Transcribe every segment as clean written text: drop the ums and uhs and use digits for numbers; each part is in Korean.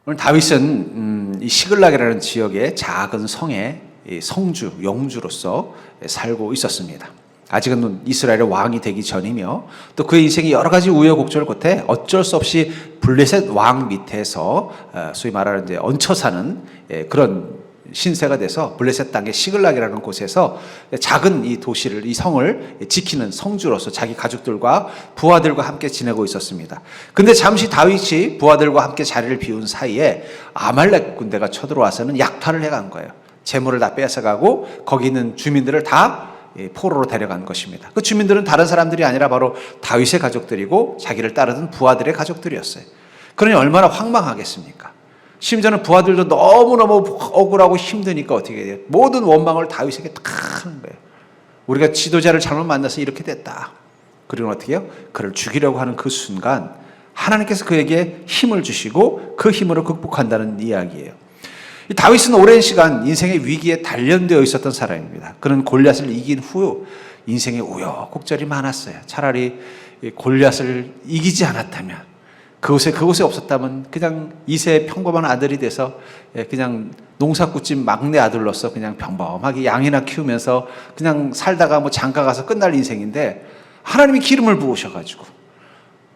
오늘 다윗은 이 시글락이라는 지역의 작은 성의 성주, 영주로서 살고 있었습니다. 아직은 이스라엘의 왕이 되기 전이며 또 그의 인생이 여러 가지 우여곡절 끝에 어쩔 수 없이 블레셋 왕 밑에서 소위 말하는 이제 얹혀 사는 그런 신세가 돼서 블레셋 땅의 시글락이라는 곳에서 작은 이 도시를, 이 성을 지키는 성주로서 자기 가족들과 부하들과 함께 지내고 있었습니다. 근데 잠시 다윗이 부하들과 함께 자리를 비운 사이에 아말렉 군대가 쳐들어와서는 약탈을 해간 거예요. 재물을 다 뺏어가고 거기 있는 주민들을 다 포로로 데려간 것입니다. 그 주민들은 다른 사람들이 아니라 바로 다윗의 가족들이고 자기를 따르던 부하들의 가족들이었어요. 그러니 얼마나 황망하겠습니까? 심지어는 부하들도 너무너무 억울하고 힘드니까 어떻게 해요? 모든 원망을 다윗에게 다 하는 거예요. 우리가 지도자를 잘못 만나서 이렇게 됐다. 그리고 어떻게 해요? 그를 죽이려고 하는 그 순간 하나님께서 그에게 힘을 주시고 그 힘으로 극복한다는 이야기예요. 다윗은 오랜 시간 인생의 위기에 단련되어 있었던 사람입니다. 그는 골리앗을 이긴 후 인생의 우여곡절이 많았어요. 차라리 골리앗을 이기지 않았다면, 그곳에 없었다면 그냥 이세의 평범한 아들이 돼서 그냥 농사꾼집 막내 아들로서 그냥 평범하게 양이나 키우면서 그냥 살다가 뭐 장가 가서 끝날 인생인데, 하나님이 기름을 부으셔가지고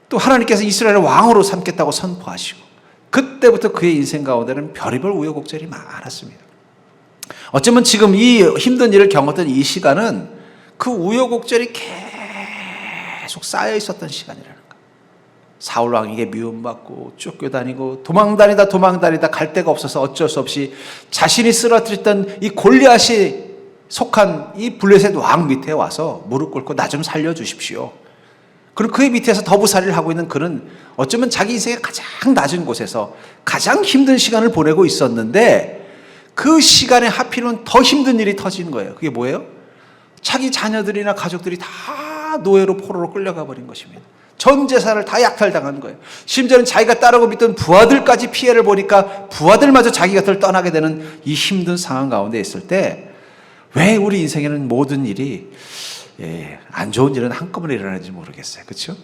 또 하나님께서 이스라엘의 왕으로 삼겠다고 선포하시고 그때부터 그의 인생 가운데는 별의별 우여곡절이 많았습니다. 어쩌면 지금 이 힘든 일을 겪었던 이 시간은 그 우여곡절이 계속 쌓여 있었던 시간이라는 거예요. 사울 왕에게 미움받고 쫓겨다니고 도망다니다 갈 데가 없어서 어쩔 수 없이 자신이 쓰러뜨렸던 이 골리앗이 속한 이 블레셋 왕 밑에 와서 무릎 꿇고 나 좀 살려주십시오. 그리고 그의 밑에서 더부살이를 하고 있는 그는 어쩌면 자기 인생의 가장 낮은 곳에서 가장 힘든 시간을 보내고 있었는데, 그 시간에 하필이면 더 힘든 일이 터진 거예요. 그게 뭐예요? 자기 자녀들이나 가족들이 다 노예로 포로로 끌려가 버린 것입니다. 전 재산을 다 약탈당한 거예요. 심지어는 자기가 따르고 믿던 부하들까지 피해를 보니까 부하들마저 자기 곁을 떠나게 되는 이 힘든 상황 가운데 있을 때, 왜 우리 인생에는 모든 일이 안 좋은 일은 한꺼번에 일어나는지 모르겠어요. 그렇죠?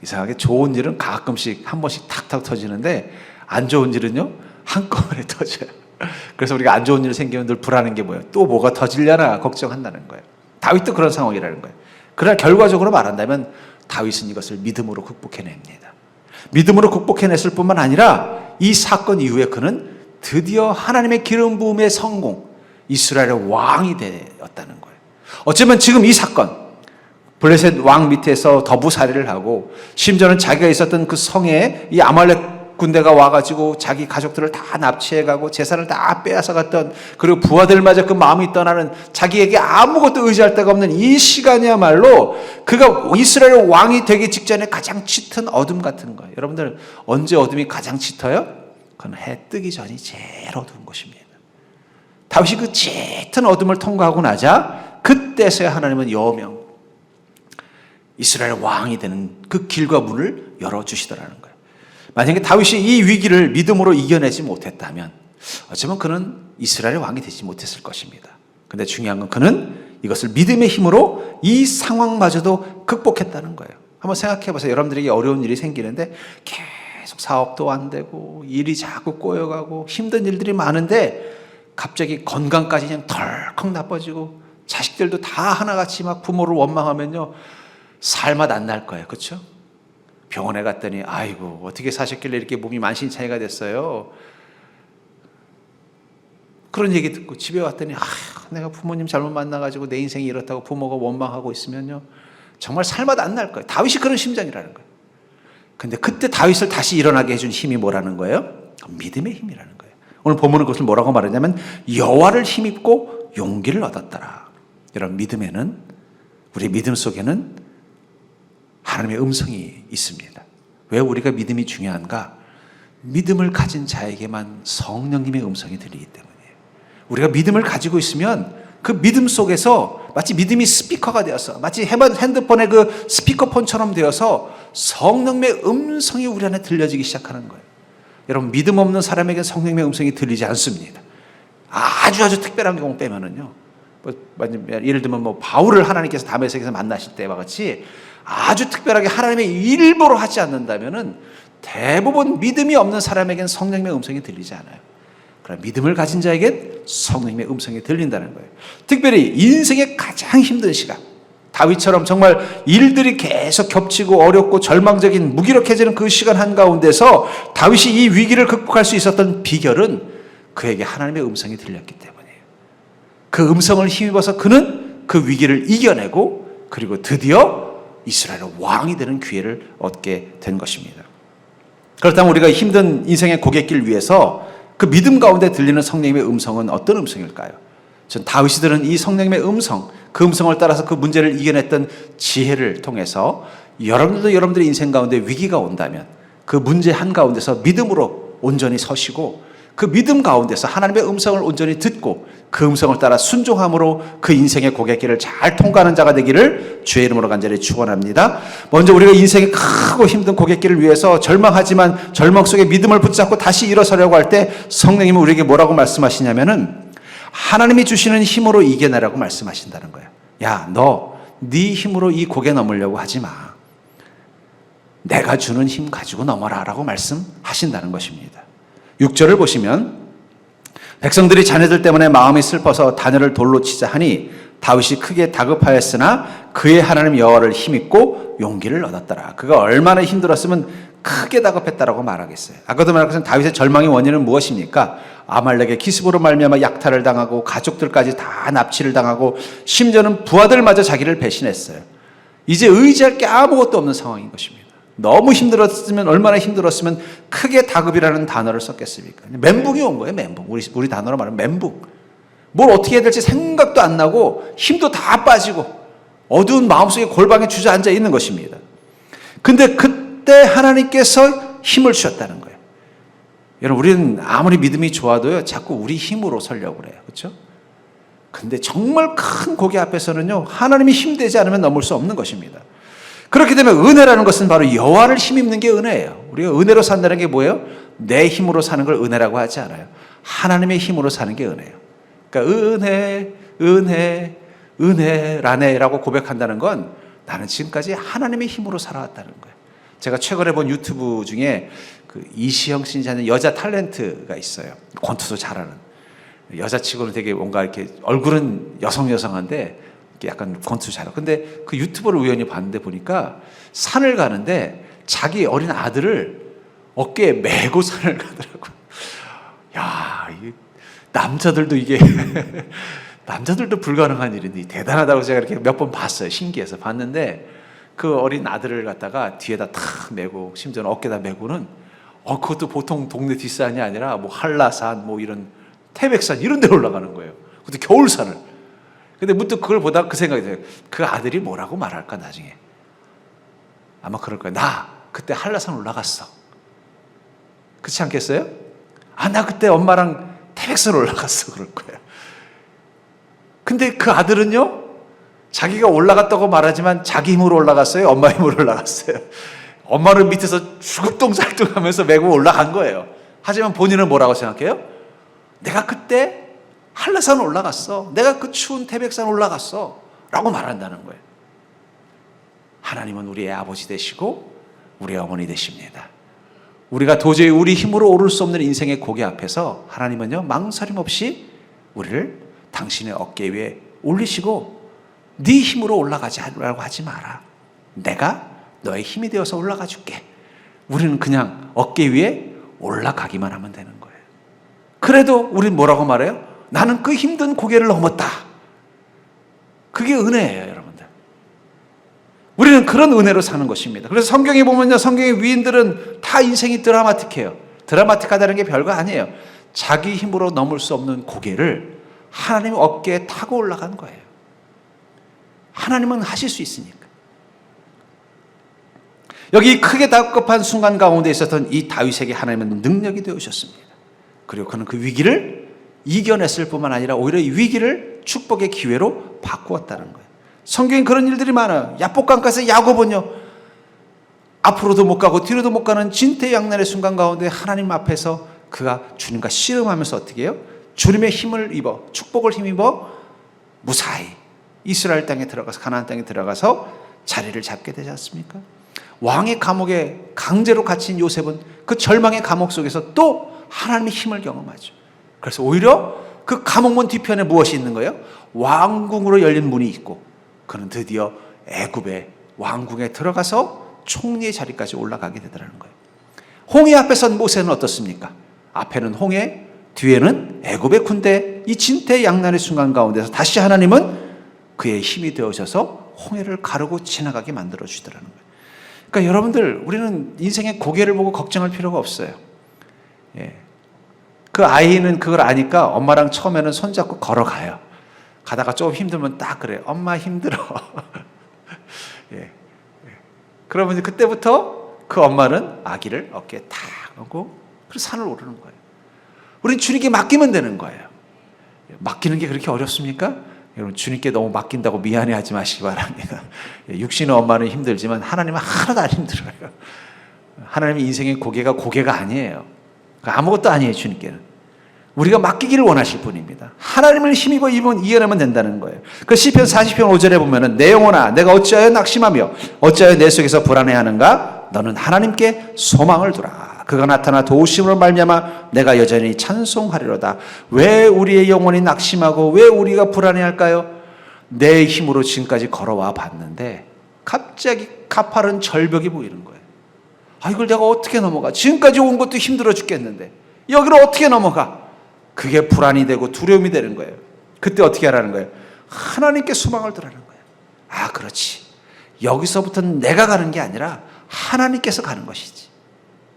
이상하게 좋은 일은 가끔씩 한 번씩 탁탁 터지는데 안 좋은 일은요 한꺼번에 터져요. 그래서 우리가 안 좋은 일 생기면 늘 불안한 게 뭐예요? 또 뭐가 터지려나 걱정한다는 거예요. 다윗도 그런 상황이라는 거예요. 그러나 결과적으로 말한다면 다윗은 이것을 믿음으로 극복해냅니다. 믿음으로 극복해냈을 뿐만 아니라 이 사건 이후에 그는 드디어 하나님의 기름 부음의 성공, 이스라엘의 왕이 되었다는 거예요. 어쩌면 지금 이 사건, 블레셋 왕 밑에서 더부살이를 하고 심지어는 자기가 있었던 그 성에 이 아말렉 군대가 와가지고 자기 가족들을 다 납치해가고 재산을 다 빼앗아갔던, 그리고 부하들마저 그 마음이 떠나는, 자기에게 아무것도 의지할 데가 없는 이 시간이야말로 그가 이스라엘 왕이 되기 직전에 가장 짙은 어둠 같은 거예요. 여러분들, 언제 어둠이 가장 짙어요? 그건 해 뜨기 전이 제일 어두운 것입니다. 다윗이 그 짙은 어둠을 통과하고 나자 그때서야 하나님은 여명 이스라엘 왕이 되는 그 길과 문을 열어주시더라는 거예요. 만약에 다윗이 이 위기를 믿음으로 이겨내지 못했다면 어쩌면 그는 이스라엘의 왕이 되지 못했을 것입니다. 그런데 중요한 건 그는 이것을 믿음의 힘으로 이 상황마저도 극복했다는 거예요. 한번 생각해 보세요. 여러분들에게 어려운 일이 생기는데 계속 사업도 안 되고 일이 자꾸 꼬여가고 힘든 일들이 많은데 갑자기 건강까지 그냥 덜컥 나빠지고 자식들도 다 하나같이 막 부모를 원망하면요 살맛 안 날 거예요. 그렇죠? 병원에 갔더니 아이고 어떻게 사셨길래 이렇게 몸이 만신창이가 됐어요. 그런 얘기 듣고 집에 왔더니 내가 부모님 잘못 만나가지고 내 인생이 이렇다고 부모가 원망하고 있으면요 정말 살맛 안 날 거예요. 다윗이 그런 심정이라는 거예요. 근데 그때 다윗을 다시 일어나게 해준 힘이 뭐라는 거예요? 믿음의 힘이라는 거예요. 오늘 본문은 그것을 뭐라고 말하냐면 여호와를 힘입고 용기를 얻었더라. 여러분, 믿음에는, 우리 믿음 속에는 하나님의 음성이 있습니다. 왜 우리가 믿음이 중요한가? 믿음을 가진 자에게만 성령님의 음성이 들리기 때문이에요. 우리가 믿음을 가지고 있으면 그 믿음 속에서 마치 믿음이 스피커가 되어서, 마치 핸드폰의 그 스피커폰처럼 되어서 성령님의 음성이 우리 안에 들려지기 시작하는 거예요. 여러분, 믿음 없는 사람에게 성령님의 음성이 들리지 않습니다. 아주 특별한 경우 빼면은요. 예를 들면 바울을 하나님께서 다메섹에서 만나실 때와 같이 아주 특별하게 하나님의 일부러 하지 않는다면은 대부분 믿음이 없는 사람에겐 성령님의 음성이 들리지 않아요. 그러나 믿음을 가진 자에겐 성령님의 음성이 들린다는 거예요. 특별히 인생의 가장 힘든 시간, 다윗처럼 정말 일들이 계속 겹치고 어렵고 절망적인 무기력해지는 그 시간 한가운데서 다윗이 이 위기를 극복할 수 있었던 비결은 그에게 하나님의 음성이 들렸기 때문이에요. 그 음성을 힘입어서 그는 그 위기를 이겨내고 그리고 드디어 이스라엘의 왕이 되는 기회를 얻게 된 것입니다. 그렇다면 우리가 힘든 인생의 고갯길 위에서 그 믿음 가운데 들리는 성령님의 음성은 어떤 음성일까요? 전 다윗이 들은 이 성령님의 음성, 그 음성을 따라서 그 문제를 이겨냈던 지혜를 통해서 여러분들도 여러분들의 인생 가운데 위기가 온다면 그 문제 한가운데서 믿음으로 온전히 서시고 그 믿음 가운데서 하나님의 음성을 온전히 듣고 그 음성을 따라 순종함으로 그 인생의 고갯길을 잘 통과하는 자가 되기를 주의 이름으로 간절히 축원합니다. 먼저 우리가 인생의 크고 힘든 고갯길을 위해서 절망하지만 절망 속에 믿음을 붙잡고 다시 일어서려고 할 때 성령님은 우리에게 뭐라고 말씀하시냐면은 하나님이 주시는 힘으로 이겨내라고 말씀하신다는 거예요. 야, 너 네 힘으로 이 고개 넘으려고 하지 마. 내가 주는 힘 가지고 넘어라 라고 말씀하신다는 것입니다. 6절을 보시면 백성들이 자네들 때문에 마음이 슬퍼서 다녀를 돌로 치자 하니 다윗이 크게 다급하였으나 그의 하나님 여호와를 힘입고 용기를 얻었더라. 그가 얼마나 힘들었으면 크게 다급했다라고 말하겠어요. 아까도 말한 것은 다윗의 절망의 원인은 무엇입니까? 아말렉의 기습으로 말미암아 약탈을 당하고 가족들까지 다 납치를 당하고 심지어는 부하들마저 자기를 배신했어요. 이제 의지할 게 아무것도 없는 상황인 것입니다. 너무 힘들었으면 얼마나 힘들었으면 크게 다급이라는 단어를 썼겠습니까? 멘붕이 온 거예요. 멘붕. 우리 단어로 말하면 멘붕. 뭘 어떻게 해야 될지 생각도 안 나고 힘도 다 빠지고 어두운 마음속에 골방에 주저앉아 있는 것입니다. 근데 그때 하나님께서 힘을 주셨다는 거예요. 여러분, 우리는 아무리 믿음이 좋아도요, 자꾸 우리 힘으로 서려고 그래요. 그렇죠? 근데 정말 큰 고개 앞에서는요, 하나님이 힘되지 않으면 넘을 수 없는 것입니다. 그렇게 되면 은혜라는 것은 바로 여호와를 힘입는 게 은혜예요. 우리가 은혜로 산다는 게 뭐예요? 내 힘으로 사는 걸 은혜라고 하지 않아요. 하나님의 힘으로 사는 게 은혜예요. 그러니까 은혜라네라고 고백한다는 건 나는 지금까지 하나님의 힘으로 살아왔다는 거예요. 제가 최근에 본 유튜브 중에 그 이시영 씨라는 여자 탤런트가 있어요. 권투도 잘하는. 여자치고는 되게 뭔가 이렇게 얼굴은 여성한데 약간 권투 잘하고. 근데 그 유튜브를 우연히 봤는데 보니까 산을 가는데 자기 어린 아들을 어깨에 메고 산을 가더라고요. 야, 이게 남자들도 남자들도 불가능한 일인데 대단하다고 제가 이렇게 몇 번 봤어요. 신기해서 봤는데 그 어린 아들을 갖다가 뒤에다 탁 메고 심지어는 어깨에다 메고는 그것도 보통 동네 뒷산이 아니라 뭐 한라산 뭐 이런 태백산 이런 데 올라가는 거예요. 그것도 겨울산을. 근데 문득 그걸 보다 그 생각이 들어요. 그 아들이 뭐라고 말할까 나중에. 아마 그럴 거예요. 나 그때 한라산 올라갔어. 그렇지 않겠어요? 나 그때 엄마랑 태백산 올라갔어. 그럴 거예요. 근데 그 아들은요, 자기가 올라갔다고 말하지만 자기 힘으로 올라갔어요? 엄마 힘으로 올라갔어요? 엄마는 밑에서 주걱동살동 하면서 메고 올라간 거예요. 하지만 본인은 뭐라고 생각해요? 내가 그때 한라산 올라갔어. 내가 그 추운 태백산 올라갔어. 라고 말한다는 거예요. 하나님은 우리의 아버지 되시고 우리의 어머니 되십니다. 우리가 도저히 우리 힘으로 오를 수 없는 인생의 고개 앞에서 하나님은요, 망설임 없이 우리를 당신의 어깨 위에 올리시고 네 힘으로 올라가지 않으라고 하지 마라. 내가 너의 힘이 되어서 올라가 줄게. 우리는 그냥 어깨 위에 올라가기만 하면 되는 거예요. 그래도 우린 뭐라고 말해요? 나는 그 힘든 고개를 넘었다. 그게 은혜예요, 여러분들. 우리는 그런 은혜로 사는 것입니다. 그래서 성경에 보면요, 성경의 위인들은 다 인생이 드라마틱해요. 드라마틱하다는 게 별거 아니에요. 자기 힘으로 넘을 수 없는 고개를 하나님의 어깨에 타고 올라간 거예요. 하나님은 하실 수 있으니까. 여기 크게 다급한 순간 가운데 있었던 이 다윗에게 하나님은 능력이 되어주셨습니다. 그리고 그는 그 위기를 이겨냈을 뿐만 아니라 오히려 이 위기를 축복의 기회로 바꾸었다는 거예요. 성경에 그런 일들이 많아요. 야복강가에서 야곱은요, 앞으로도 못 가고 뒤로도 못 가는 진퇴양난의 순간 가운데 하나님 앞에서 그가 주님과 씨름하면서 어떻게 해요? 주님의 힘을 입어, 축복을 힘입어 무사히 이스라엘 땅에 들어가서, 가나안 땅에 들어가서 자리를 잡게 되지 않습니까? 왕의 감옥에 강제로 갇힌 요셉은 그 절망의 감옥 속에서 또 하나님의 힘을 경험하죠. 그래서 오히려 그 감옥문 뒤편에 무엇이 있는 거예요? 왕궁으로 열린 문이 있고 그는 드디어 애굽의 왕궁에 들어가서 총리의 자리까지 올라가게 되더라는 거예요. 홍해 앞에 선 모세는 어떻습니까? 앞에는 홍해, 뒤에는 애굽의 군대, 이 진퇴양난의 순간 가운데서 다시 하나님은 그의 힘이 되어져서 홍해를 가르고 지나가게 만들어 주시더라는 거예요. 그러니까 여러분들, 우리는 인생의 고개를 보고 걱정할 필요가 없어요. 예. 그 아이는 그걸 아니까 엄마랑 처음에는 손잡고 걸어가요. 가다가 좀 힘들면 딱 그래요. 엄마 힘들어. 예. 그러면 그때부터 그 엄마는 아기를 어깨에 탁 안고 그 산을 오르는 거예요. 우린 주님께 맡기면 되는 거예요. 맡기는 게 그렇게 어렵습니까? 여러분, 주님께 너무 맡긴다고 미안해하지 마시기 바랍니다. 육신의 엄마는 힘들지만 하나님은 하나도 안 힘들어요. 하나님의 인생의 고개가 아니에요. 아무것도 아니에요, 주님께는. 우리가 맡기기를 원하실 분입니다. 하나님을 힘입어 이겨내면 된다는 거예요. 그 시편 40편 5절에 보면은 내 영혼아 내가 어찌하여 낙심하며 어찌하여 내 속에서 불안해하는가? 너는 하나님께 소망을 두라. 그가 나타나 도우심으로 말미암아 내가 여전히 찬송하리로다. 왜 우리의 영혼이 낙심하고 왜 우리가 불안해할까요? 내 힘으로 지금까지 걸어와 봤는데 갑자기 가파른 절벽이 보이는 거예요. 아, 이걸 내가 어떻게 넘어가? 지금까지 온 것도 힘들어 죽겠는데 여기를 어떻게 넘어가? 그게 불안이 되고 두려움이 되는 거예요. 그때 어떻게 하라는 거예요? 하나님께 소망을 두라는 거예요. 아, 그렇지. 여기서부터는 내가 가는 게 아니라 하나님께서 가는 것이지.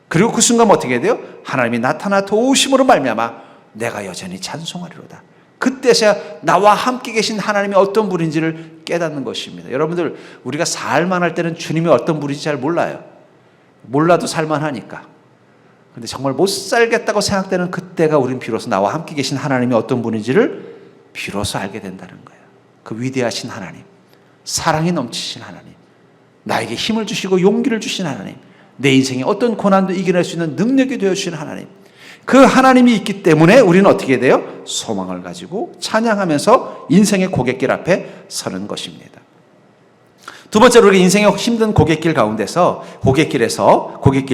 그리고 그 순간 어떻게 해야 돼요? 하나님이 나타나 도우심으로 말미암아 내가 여전히 찬송하리로다. 그때서야 나와 함께 계신 하나님이 어떤 분인지를 깨닫는 것입니다. 여러분들, 우리가 살만할 때는 주님이 어떤 분인지 잘 몰라요. 몰라도 살만하니까. 근데 정말 못 살겠다고 생각되는 그때가 우린 비로소 나와 함께 계신 하나님이 어떤 분인지를 비로소 알게 된다는 거예요. 그 위대하신 하나님, 사랑이 넘치신 하나님, 나에게 힘을 주시고 용기를 주신 하나님, 내 인생에 어떤 고난도 이겨낼 수 있는 능력이 되어주신 하나님, 그 하나님이 있기 때문에 우리는 어떻게 돼요? 소망을 가지고 찬양하면서 인생의 고갯길 앞에 서는 것입니다. 두 번째로 우리가 인생의 힘든 고갯길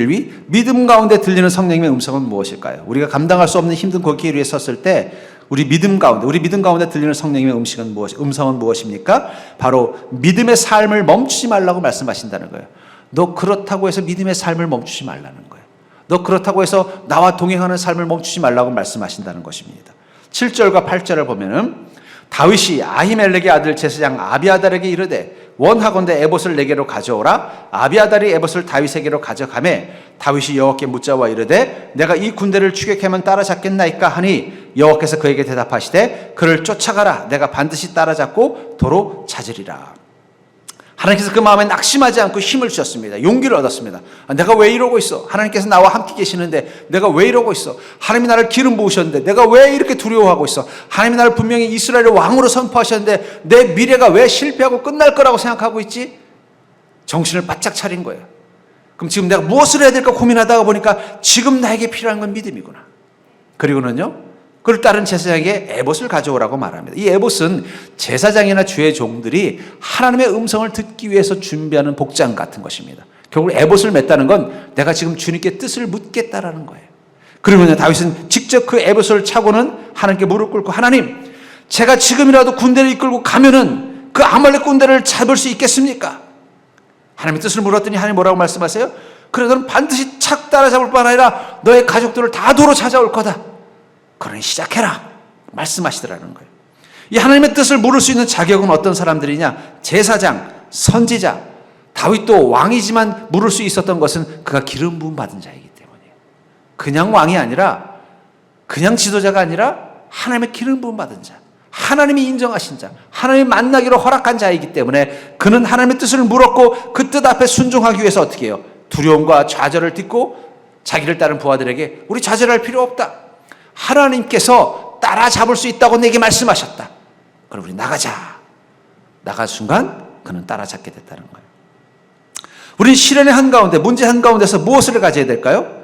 위 믿음 가운데 들리는 성령님의 음성은 무엇일까요? 우리가 감당할 수 없는 힘든 고갯길 위에 섰을 때 우리 믿음 가운데 들리는 성령님의 음성은 무엇입니까? 바로 믿음의 삶을 멈추지 말라고 말씀하신다는 거예요. 너 그렇다고 해서 믿음의 삶을 멈추지 말라는 거예요. 너 그렇다고 해서 나와 동행하는 삶을 멈추지 말라고 말씀하신다는 것입니다. 7절과 8절을 보면은 다윗이 아히멜렉의 아들 제사장 아비아달에게 이르되 원하건대 에봇을 내게로 가져오라. 아비아달이 에봇을 다윗에게로 가져가매 다윗이 여호와께 묻자와 이르되 내가 이 군대를 추격하면 따라잡겠나이까 하니 여호와께서 그에게 대답하시되 그를 쫓아가라. 내가 반드시 따라잡고 도로 찾으리라. 하나님께서 그 마음에 낙심하지 않고 힘을 주셨습니다. 용기를 얻었습니다. 내가 왜 이러고 있어? 하나님께서 나와 함께 계시는데 내가 왜 이러고 있어? 하나님이 나를 기름 부으셨는데 내가 왜 이렇게 두려워하고 있어? 하나님이 나를 분명히 이스라엘의 왕으로 선포하셨는데 내 미래가 왜 실패하고 끝날 거라고 생각하고 있지? 정신을 바짝 차린 거예요. 그럼 지금 내가 무엇을 해야 될까 고민하다가 보니까 지금 나에게 필요한 건 믿음이구나. 그리고는요, 그를 따른 제사장에게 에봇을 가져오라고 말합니다. 이 에봇은 제사장이나 주의 종들이 하나님의 음성을 듣기 위해서 준비하는 복장 같은 것입니다. 결국 에봇을 맸다는 건 내가 지금 주님께 뜻을 묻겠다라는 거예요. 그러면 다윗은 직접 그 에봇을 차고는 하나님께 무릎 꿇고 하나님, 제가 지금이라도 군대를 이끌고 가면은 그 아말렉 군대를 잡을 수 있겠습니까? 하나님의 뜻을 물었더니 하나님 뭐라고 말씀하세요? 그래, 너는 반드시 착 따라잡을 뿐 아니라 너의 가족들을 다 도로 찾아올 거다. 그러니 시작해라 말씀하시더라는 거예요. 이 하나님의 뜻을 물을 수 있는 자격은 어떤 사람들이냐? 제사장, 선지자. 다윗도 왕이지만 물을 수 있었던 것은 그가 기름 부음 받은 자이기 때문이에요. 그냥 왕이 아니라, 그냥 지도자가 아니라 하나님의 기름 부음 받은 자, 하나님이 인정하신 자, 하나님이 만나기로 허락한 자이기 때문에 그는 하나님의 뜻을 물었고 그 뜻 앞에 순종하기 위해서 어떻게 해요? 두려움과 좌절을 딛고 자기를 따른 부하들에게 우리 좌절할 필요 없다. 하나님께서 따라잡을 수 있다고 내게 말씀하셨다. 그럼 우리 나가자. 나갈 순간 그는 따라잡게 됐다는 거예요. 우리는 시련의 한가운데, 문제 한가운데서 무엇을 가져야 될까요?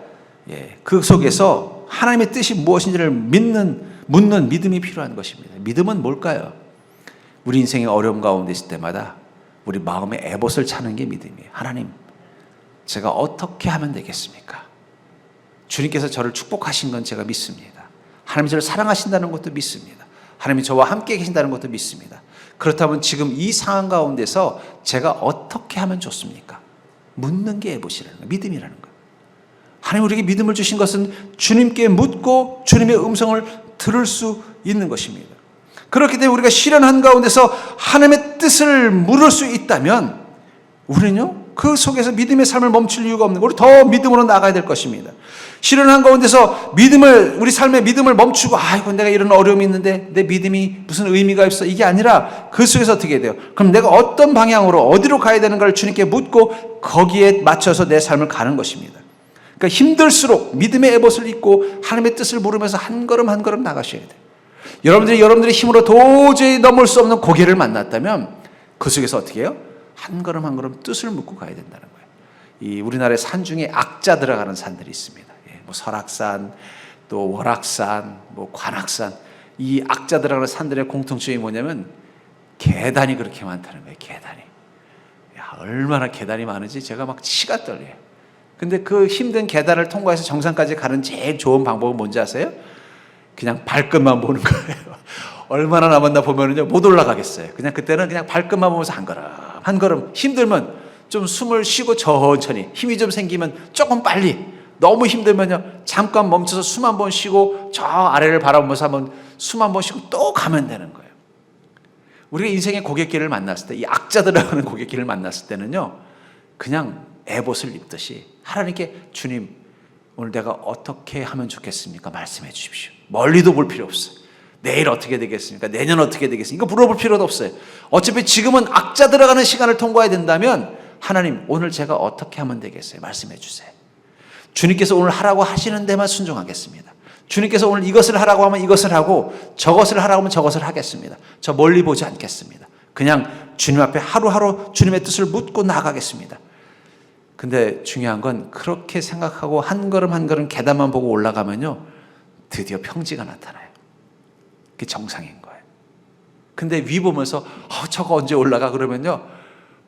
그 속에서 하나님의 뜻이 무엇인지를 묻는 믿음이 필요한 것입니다. 믿음은 뭘까요? 우리 인생의 어려움 가운데 있을 때마다 우리 마음에 에봇을 차는 게 믿음이에요. 하나님, 제가 어떻게 하면 되겠습니까? 주님께서 저를 축복하신 건 제가 믿습니다. 하나님이 저를 사랑하신다는 것도 믿습니다. 하나님이 저와 함께 계신다는 것도 믿습니다. 그렇다면 지금 이 상황 가운데서 제가 어떻게 하면 좋습니까? 묻는 게 에봇이라는 거예요. 믿음이라는 거예요. 하나님 우리에게 믿음을 주신 것은 주님께 묻고 주님의 음성을 들을 수 있는 것입니다. 그렇기 때문에 우리가 실현한 가운데서 하나님의 뜻을 물을 수 있다면 우리는요 그 속에서 믿음의 삶을 멈출 이유가 없는 거예요. 우리 더 믿음으로 나가야 될 것입니다. 실현한 가운데서 우리 삶의 믿음을 멈추고 아이고 내가 이런 어려움이 있는데 내 믿음이 무슨 의미가 있어, 이게 아니라 그 속에서 어떻게 해야 돼요? 그럼 내가 어떤 방향으로 어디로 가야 되는가를 주님께 묻고 거기에 맞춰서 내 삶을 가는 것입니다. 그러니까 힘들수록 믿음의 에봇을 입고 하나님의 뜻을 물으면서 한 걸음 한 걸음 나가셔야 돼요. 여러분들의 힘으로 도저히 넘을 수 없는 고개를 만났다면 그 속에서 어떻게 해요? 한 걸음 한 걸음 뜻을 묻고 가야 된다는 거예요. 이 우리나라의 산 중에 악자 들어가는 산들이 있습니다. 뭐 설악산, 또 월악산, 뭐 관악산, 이 악자 들어가는 산들의 공통점이 뭐냐면 계단이 그렇게 많다는 거예요. 계단이. 야, 얼마나 계단이 많은지 제가 막 치가 떨려요. 근데 그 힘든 계단을 통과해서 정상까지 가는 제일 좋은 방법은 뭔지 아세요? 그냥 발끝만 보는 거예요. 얼마나 남았나 보면은요 못 올라가겠어요. 그냥 그때는 그냥 발끝만 보면서 한 걸음 한 걸음, 힘들면 좀 숨을 쉬고 천천히, 힘이 좀 생기면 조금 빨리, 너무 힘들면요 잠깐 멈춰서 숨 한 번 쉬고 저 아래를 바라보면서 한번 숨 한 번 쉬고 또 가면 되는 거예요. 우리가 인생의 고갯길을 만났을 때, 이 악자 들어가는 고갯길을 만났을 때는요 그냥 에봇을 입듯이 하나님께 주님 오늘 내가 어떻게 하면 좋겠습니까? 말씀해 주십시오. 멀리도 볼 필요 없어요. 내일 어떻게 되겠습니까? 내년 어떻게 되겠습니까? 이거 물어볼 필요도 없어요. 어차피 지금은 악자 들어가는 시간을 통과해야 된다면 하나님 오늘 제가 어떻게 하면 되겠어요? 말씀해 주세요. 주님께서 오늘 하라고 하시는 데만 순종하겠습니다. 주님께서 오늘 이것을 하라고 하면 이것을 하고 저것을 하라고 하면 저것을 하겠습니다. 저 멀리 보지 않겠습니다. 그냥 주님 앞에 하루하루 주님의 뜻을 묻고 나아가겠습니다. 근데 중요한 건 그렇게 생각하고 한 걸음 한 걸음 계단만 보고 올라가면요 드디어 평지가 나타나요. 그게 정상인 거예요. 근데 위 보면서 저거 언제 올라가 그러면요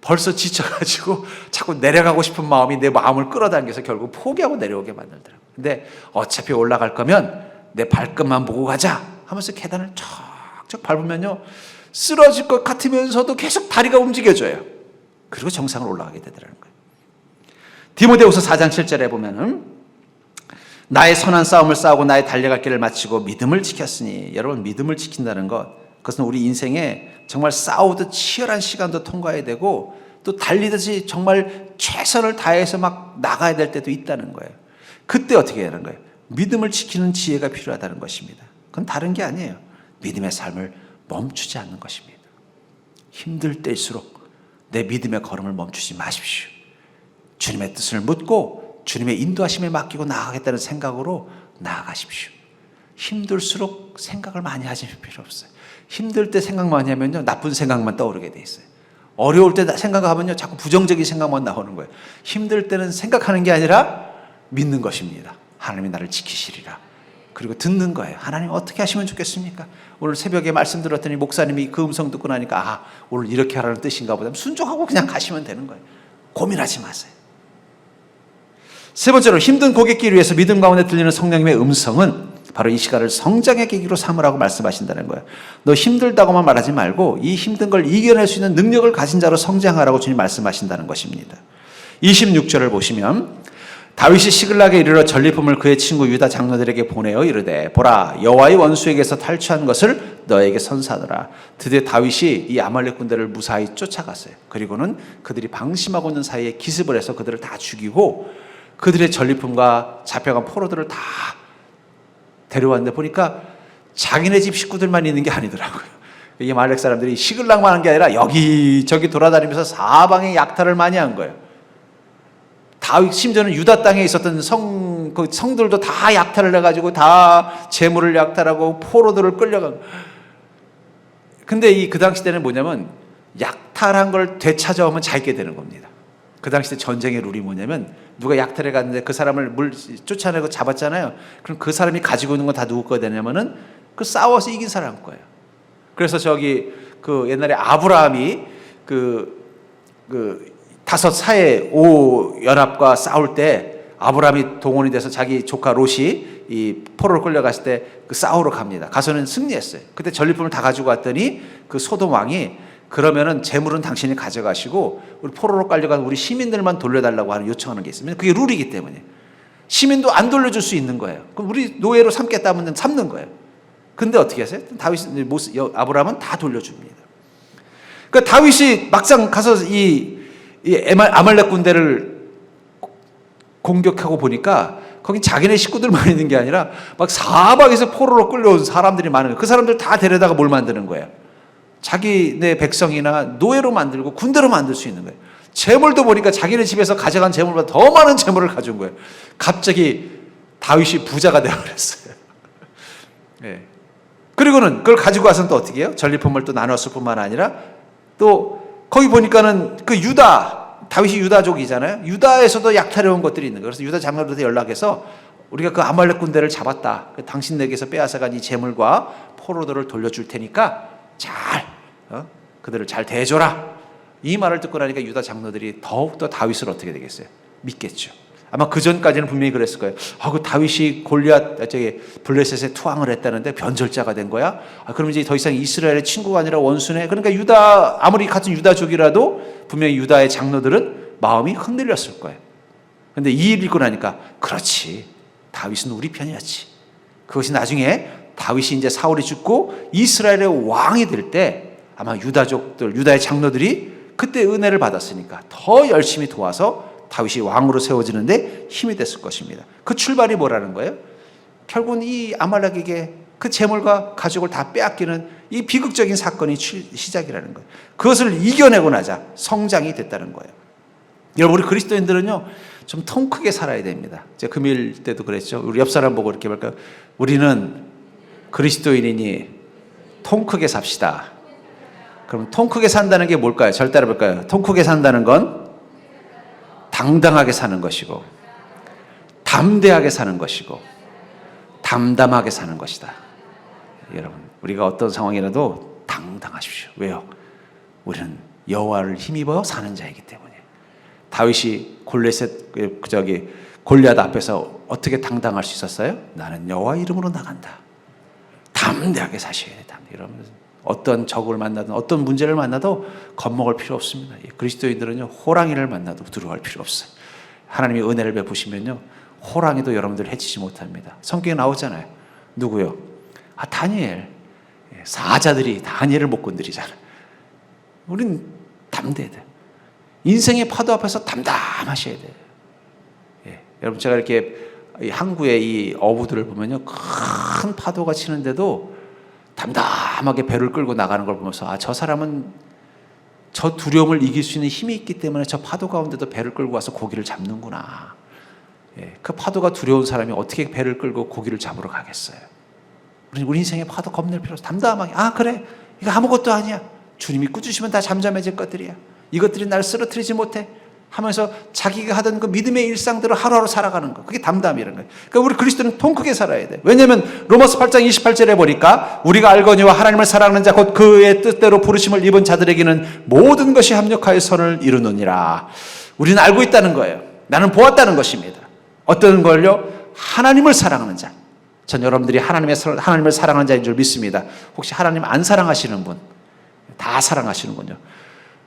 벌써 지쳐가지고 자꾸 내려가고 싶은 마음이 내 마음을 끌어당겨서 결국 포기하고 내려오게 만들더라고요. 근데 어차피 올라갈 거면 내 발끝만 보고 가자 하면서 계단을 척척 밟으면요 쓰러질 것 같으면서도 계속 다리가 움직여져요. 그리고 정상을 올라가게 되더라는 거예요. 디모데후서 4장 7절에 보면은 나의 선한 싸움을 싸우고 나의 달려갈 길을 마치고 믿음을 지켰으니, 여러분 믿음을 지킨다는 것, 그것은 우리 인생에 정말 싸우듯 치열한 시간도 통과해야 되고 또 달리듯이 정말 최선을 다해서 막 나가야 될 때도 있다는 거예요. 그때 어떻게 해야 하는 거예요? 믿음을 지키는 지혜가 필요하다는 것입니다. 그건 다른 게 아니에요. 믿음의 삶을 멈추지 않는 것입니다. 힘들 때일수록 내 믿음의 걸음을 멈추지 마십시오. 주님의 뜻을 묻고 주님의 인도하심에 맡기고 나아가겠다는 생각으로 나아가십시오. 힘들수록 생각을 많이 하실 필요 없어요. 힘들 때 생각 많이 하면요 나쁜 생각만 떠오르게 돼 있어요. 어려울 때 생각하면요 자꾸 부정적인 생각만 나오는 거예요. 힘들 때는 생각하는 게 아니라 믿는 것입니다. 하나님이 나를 지키시리라. 그리고 듣는 거예요. 하나님 어떻게 하시면 좋겠습니까? 오늘 새벽에 말씀 들었더니 목사님이 그 음성 듣고 나니까 오늘 이렇게 하라는 뜻인가 보다. 순종하고 그냥 가시면 되는 거예요. 고민하지 마세요. 세 번째로 힘든 고갯길 위에서 믿음 가운데 들리는 성령님의 음성은 바로 이 시간을 성장의 계기로 삼으라고 말씀하신다는 거예요. 너 힘들다고만 말하지 말고 이 힘든 걸 이겨낼 수 있는 능력을 가진 자로 성장하라고 주님 말씀하신다는 것입니다. 26절을 보시면 다윗이 시글락에 이르러 전리품을 그의 친구 유다 장로들에게 보내어 이르되 보라 여호와의 원수에게서 탈취한 것을 너에게 선사하노라. 드디어 다윗이 이 아말렉 군대를 무사히 쫓아갔어요. 그리고는 그들이 방심하고 있는 사이에 기습을 해서 그들을 다 죽이고 그들의 전리품과 잡혀간 포로들을 다 데려왔는데 보니까 자기네 집 식구들만 있는 게 아니더라고요. 이 아말렉 사람들이 시글락만 한 게 아니라 여기저기 돌아다니면서 사방에 약탈을 많이 한 거예요. 다윗 심지어는 유다 땅에 있었던 성들도 다 약탈을 해가지고 다 재물을 약탈하고 포로들을 끌려간. 근데 그 당시 때는 뭐냐면 약탈한 걸 되찾아오면 자기게 되는 겁니다. 그 당시 때 전쟁의 룰이 뭐냐면 누가 약탈해 갔는데 그 사람을 쫓아내고 잡았잖아요. 그럼 그 사람이 가지고 있는 건 다 누구 거 되냐면은 그 싸워서 이긴 사람 거예요. 그래서 그 옛날에 아브라함이 다섯 사해 오 연합과 싸울 때 아브라함이 동원이 돼서 자기 조카 롯이 이 포로로 끌려갔을 때 그 싸우러 갑니다. 가서는 승리했어요. 그때 전리품을 다 가지고 왔더니 그 소돔 왕이 그러면은 재물은 당신이 가져가시고 우리 포로로 끌려간 우리 시민들만 돌려달라고 하는 요청하는 게 있습니다. 그게 룰이기 때문에 시민도 안 돌려줄 수 있는 거예요. 그럼 우리 노예로 삼겠다면 삼는 거예요. 근데 어떻게 하세요? 아브라함은 다 돌려줍니다. 그러니까 다윗이 막상 가서 이 아말렉 군대를 공격하고 보니까 거기 자기네 식구들만 있는 게 아니라 막 사방에서 포로로 끌려온 사람들이 많은 거예요. 그 사람들 다 데려다가 뭘 만드는 거예요? 자기네 백성이나 노예로 만들고 군대로 만들 수 있는 거예요. 재물도 보니까 자기네 집에서 가져간 재물보다 더 많은 재물을 가져온 거예요. 갑자기 다윗이 부자가 되어버렸어요. 네. 그리고는 그걸 가지고 와서는 또 어떻게 해요? 전리품을 또 나눴을 뿐만 아니라 또 거기 보니까는 그 다윗이 유다족이잖아요. 유다에서도 약탈해온 것들이 있는 거예요. 그래서 유다 장로들한테 연락해서 우리가 그 아말렉 군대를 잡았다. 당신에게서 빼앗아간 이 재물과 포로들을 돌려줄 테니까 잘 그들을 잘 대해줘라. 이 말을 듣고 나니까 유다 장로들이 더욱더 다윗을 어떻게 되겠어요? 믿겠죠. 아마 그 전까지는 분명히 그랬을 거예요. 그 다윗이 블레셋에 투항을 했다는데 변절자가 된 거야? 그럼 이제 더 이상 이스라엘의 친구가 아니라 원수네? 그러니까 아무리 같은 유다족이라도 분명히 유다의 장로들은 마음이 흔들렸을 거예요. 근데 이 일 읽고 나니까 그렇지. 다윗은 우리 편이었지. 그것이 나중에 다윗이 이제 사울이 죽고 이스라엘의 왕이 될 때 아마 유다의 장로들이 그때 은혜를 받았으니까 더 열심히 도와서 다윗이 왕으로 세워지는데 힘이 됐을 것입니다. 그 출발이 뭐라는 거예요? 결국은 이 아말렉에게 그 재물과 가족을 다 빼앗기는 이 비극적인 사건이 시작이라는 거예요. 그것을 이겨내고 나자 성장이 됐다는 거예요. 여러분, 우리 그리스도인들은요 좀 통 크게 살아야 됩니다. 제가 금요일 때도 그랬죠. 우리 옆 사람 보고 이렇게 말까요? 우리는 그리스도인이니 통 크게 삽시다. 그럼 통 크게 산다는 게 뭘까요? 절 따라볼까요? 통 크게 산다는 건 당당하게 사는 것이고 담대하게 사는 것이고 담담하게 사는 것이다. 여러분, 우리가 어떤 상황이라도 당당하십시오. 왜요? 우리는 여호와를 힘입어 사는 자이기 때문에. 다윗이 골리앗 앞에서 어떻게 당당할 수 있었어요? 나는 여호와 이름으로 나간다. 담대하게 사셔야 된다. 여러분, 어떤 적을 만나든 어떤 문제를 만나도 겁먹을 필요 없습니다. 그리스도인들은요 호랑이를 만나도 두려워할 필요 없어요. 하나님이 은혜를 베푸시면요 호랑이도 여러분들 해치지 못합니다. 성경에 나오잖아요. 누구요? 다니엘. 사자들이 다니엘을 못 건드리잖아요. 우린 담대해야 돼요. 인생의 파도 앞에서 담담하셔야 돼요. 여러분, 제가 이렇게 항구의 이 어부들을 보면요 큰 파도가 치는데도 담담하게 배를 끌고 나가는 걸 보면서 저 사람은 저 두려움을 이길 수 있는 힘이 있기 때문에 저 파도 가운데도 배를 끌고 와서 고기를 잡는구나. 그 파도가 두려운 사람이 어떻게 배를 끌고 고기를 잡으러 가겠어요? 우리 인생의 파도 겁낼 필요 없어. 담담하게 그래 이거 아무것도 아니야. 주님이 꾸짖으면 다 잠잠해질 것들이야. 이것들이 날 쓰러뜨리지 못해 하면서 자기가 하던 그 믿음의 일상대로 하루하루 살아가는 거. 그게 담담이라는 거예요. 그러니까 우리 그리스도는 통 크게 살아야 돼. 왜냐하면 로마서 8장 28절에 보니까 우리가 알거니와 하나님을 사랑하는 자 곧 그의 뜻대로 부르심을 입은 자들에게는 모든 것이 합력하여 선을 이루느니라. 우리는 알고 있다는 거예요. 나는 보았다는 것입니다. 어떤 걸요? 하나님을 사랑하는 자. 전 여러분들이 하나님을 사랑하는 자인 줄 믿습니다. 혹시 하나님 안 사랑하시는 분? 다 사랑하시는군요.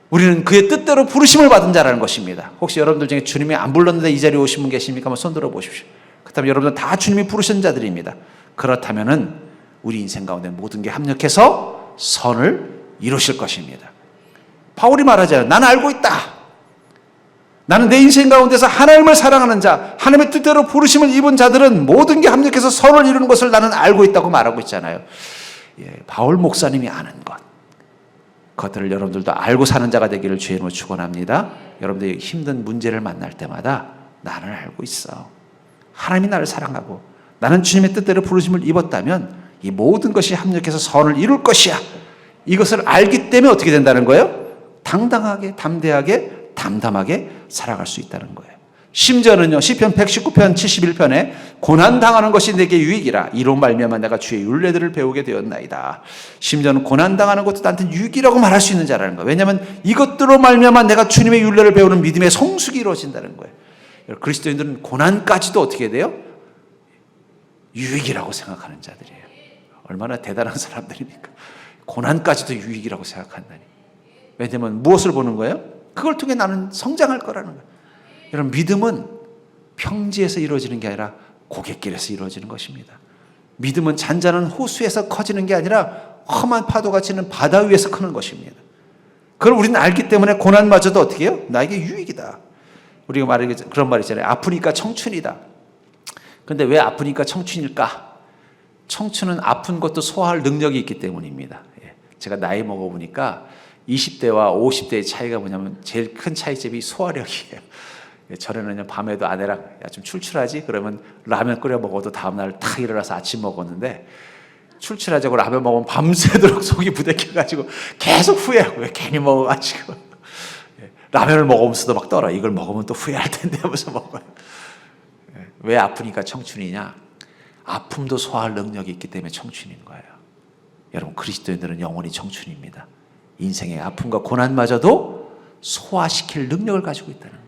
우리는 그의 뜻대로 부르심을 받은 자라는 것입니다. 혹시 여러분들 중에 주님이 안 불렀는데 이 자리에 오신 분 계십니까? 한번 손 들어 보십시오. 그렇다면 여러분들 다 주님이 부르신 자들입니다. 그렇다면은 우리 인생 가운데 모든 게 합력해서 선을 이루실 것입니다. 바울이 말하잖아요. 나는 알고 있다. 나는 내 인생 가운데서 하나님을 사랑하는 자, 하나님의 뜻대로 부르심을 입은 자들은 모든 게 합력해서 선을 이루는 것을 나는 알고 있다고 말하고 있잖아요. 바울 목사님이 아는 것. 그것들을 여러분들도 알고 사는 자가 되기를 주의 이름으로 축원합니다. 여러분들이 힘든 문제를 만날 때마다 나는 알고 있어. 하나님이 나를 사랑하고 나는 주님의 뜻대로 부르심을 입었다면 이 모든 것이 합력해서 선을 이룰 것이야. 이것을 알기 때문에 어떻게 된다는 거예요? 당당하게, 담대하게, 담담하게 살아갈 수 있다는 거예요. 심지어는요, 시편 119편 71편에 고난당하는 것이 내게 유익이라 이로 말미암아 내가 주의 율례들을 배우게 되었나이다. 심지어는 고난당하는 것도 나한테 유익이라고 말할 수 있는 자라는 거예요. 왜냐하면 이것들로 말미암아 내가 주님의 율례를 배우는 믿음의 성숙이 이루어진다는 거예요. 그리스도인들은 고난까지도 어떻게 돼요? 유익이라고 생각하는 자들이에요. 얼마나 대단한 사람들입니까? 고난까지도 유익이라고 생각한다니. 왜냐하면 무엇을 보는 거예요? 그걸 통해 나는 성장할 거라는 거예요. 여러분, 믿음은 평지에서 이루어지는 게 아니라 고갯길에서 이루어지는 것입니다. 믿음은 잔잔한 호수에서 커지는 게 아니라 험한 파도가 치는 바다 위에서 크는 것입니다. 그걸 우리는 알기 때문에 고난마저도 어떻게 해요? 나에게 유익이다. 우리가 그런 말 있잖아요. 아프니까 청춘이다. 그런데 왜 아프니까 청춘일까? 청춘은 아픈 것도 소화할 능력이 있기 때문입니다. 제가 나이 먹어보니까 20대와 50대의 차이가 뭐냐면 제일 큰 차이점이 소화력이에요. 전에는 밤에도 아내랑 야, 좀 출출하지? 그러면 라면 끓여 먹어도 다음날 탁 일어나서 아침 먹었는데, 출출하자고 라면 먹으면 밤새도록 속이 부대껴가지고 계속 후회하고 왜 괜히 먹어가지고 라면을 먹으면서도 막 떨어. 이걸 먹으면 또 후회할 텐데 하면서 먹어요. 왜 아프니까 청춘이냐? 아픔도 소화할 능력이 있기 때문에 청춘인 거예요. 여러분, 그리스도인들은 영원히 청춘입니다. 인생의 아픔과 고난마저도 소화시킬 능력을 가지고 있다는 거예요.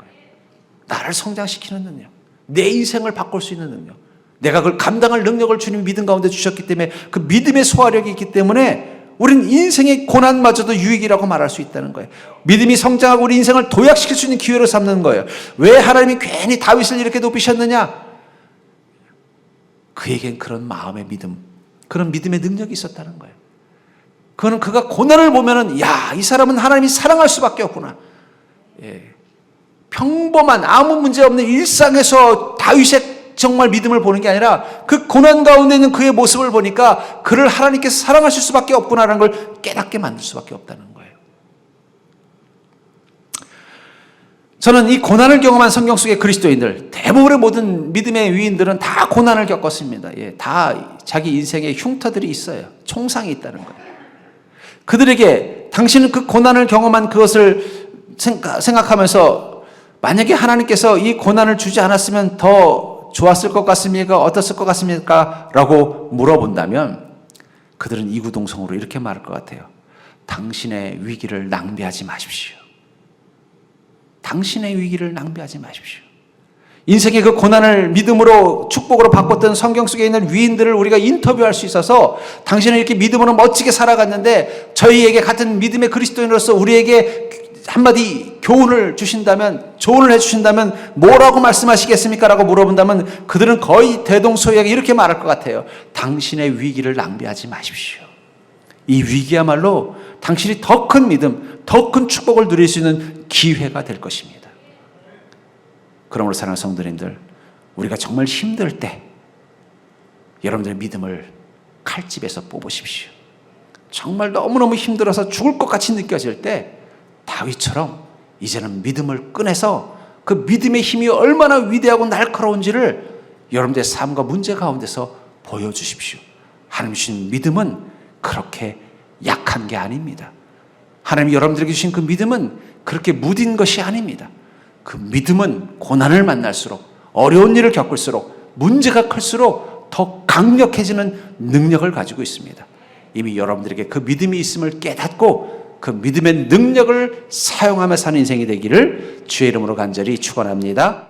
나를 성장시키는 능력, 내 인생을 바꿀 수 있는 능력, 내가 그걸 감당할 능력을 주님이 믿음 가운데 주셨기 때문에 그 믿음의 소화력이 있기 때문에 우리는 인생의 고난마저도 유익이라고 말할 수 있다는 거예요. 믿음이 성장하고 우리 인생을 도약시킬 수 있는 기회로 삼는 거예요. 왜 하나님이 괜히 다윗을 이렇게 높이셨느냐? 그에겐 그런 마음의 믿음, 그런 믿음의 능력이 있었다는 거예요. 그거는 그가 고난을 보면은, 야, 이 사람은 하나님이 사랑할 수밖에 없구나. 평범한 아무 문제 없는 일상에서 다윗의 정말 믿음을 보는 게 아니라 그 고난 가운데 있는 그의 모습을 보니까 그를 하나님께서 사랑하실 수밖에 없구나라는 걸 깨닫게 만들 수밖에 없다는 거예요. 저는 이 고난을 경험한 성경 속의 그리스도인들, 대부분의 모든 믿음의 위인들은 다 고난을 겪었습니다. 다 자기 인생에 흉터들이 있어요. 총상이 있다는 거예요. 그들에게 당신은 그 고난을 경험한 그것을 생각하면서 만약에 하나님께서 이 고난을 주지 않았으면 더 좋았을 것 같습니까? 어떻을 것 같습니까? 라고 물어본다면 그들은 이구동성으로 이렇게 말할 것 같아요. 당신의 위기를 낭비하지 마십시오. 당신의 위기를 낭비하지 마십시오. 인생의 그 고난을 믿음으로 축복으로 바꿨던 성경 속에 있는 위인들을 우리가 인터뷰할 수 있어서 당신은 이렇게 믿음으로 멋지게 살아갔는데 저희에게 같은 믿음의 그리스도인으로서 우리에게 한마디 교훈을 주신다면, 조언을 해주신다면 뭐라고 말씀하시겠습니까? 라고 물어본다면 그들은 거의 대동소이하게 이렇게 말할 것 같아요. 당신의 위기를 낭비하지 마십시오. 이 위기야말로 당신이 더 큰 믿음, 더 큰 축복을 누릴 수 있는 기회가 될 것입니다. 그러므로 사랑하는 성도님들, 우리가 정말 힘들 때 여러분들의 믿음을 칼집에서 뽑으십시오. 정말 너무너무 힘들어서 죽을 것 같이 느껴질 때 다윗처럼 이제는 믿음을 꺼내서 그 믿음의 힘이 얼마나 위대하고 날카로운지를 여러분들의 삶과 문제 가운데서 보여주십시오. 하나님 주신 믿음은 그렇게 약한 게 아닙니다. 하나님이 여러분들에게 주신 그 믿음은 그렇게 무딘 것이 아닙니다. 그 믿음은 고난을 만날수록, 어려운 일을 겪을수록, 문제가 클수록 더 강력해지는 능력을 가지고 있습니다. 이미 여러분들에게 그 믿음이 있음을 깨닫고 그 믿음의 능력을 사용하며 사는 인생이 되기를 주의 이름으로 간절히 축원합니다.